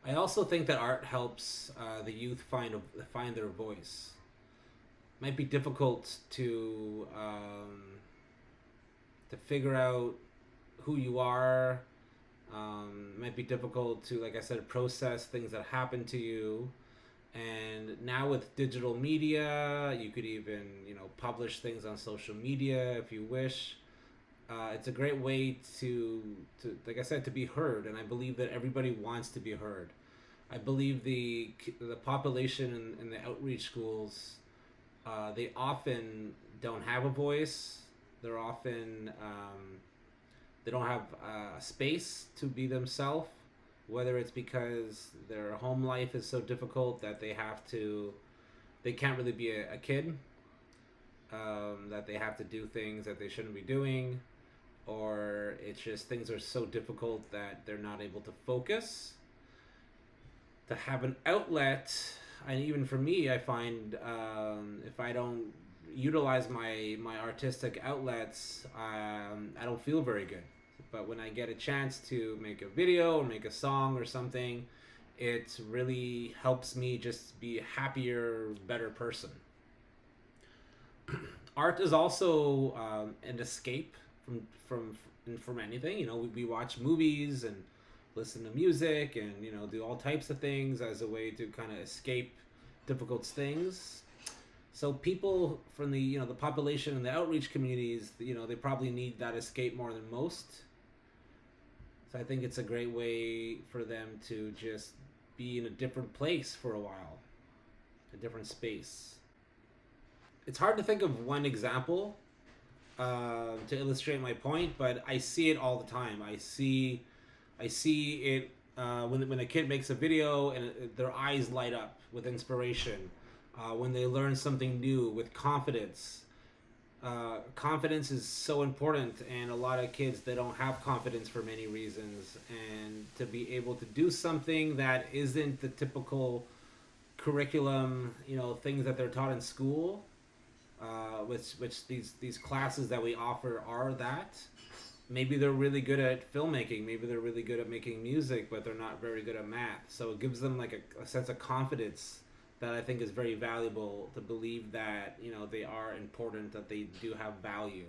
I also think that art helps the youth find their voice. Might be difficult to figure out who you are. Might be difficult to, like I said, process things that happen to you. And now with digital media, you could even, publish things on social media if you wish. It's a great way like I said, to be heard. And I believe that everybody wants to be heard. I believe the population in the outreach schools, they often don't have a voice. They're often they don't have a space to be themselves. Whether it's because their home life is so difficult that they can't really be a kid, that they have to do things that they shouldn't be doing, or it's just things are so difficult that they're not able to focus. To have an outlet, and even for me, I find if I don't utilize my artistic outlets, I don't feel very good. But when I get a chance to make a video or make a song or something, it really helps me just be a happier, better person. Art is also an escape from anything. We watch movies and listen to music and do all types of things as a way to kind of escape difficult things. So people from the population and the outreach communities, they probably need that escape more than most. So I think it's a great way for them to just be in a different place for a while, a different space. It's hard to think of one example to illustrate my point, but I see it all the time. I see it when a kid makes a video and their eyes light up with inspiration, when they learn something new with confidence. Confidence is so important, and a lot of kids, they don't have confidence for many reasons, and to be able to do something that isn't the typical curriculum, things that they're taught in school, which these classes that we offer are that. Maybe they're really good at filmmaking, maybe they're really good at making music, but they're not very good at math. So it gives them like a sense of confidence that I think is very valuable, to believe that they are important, that they do have value.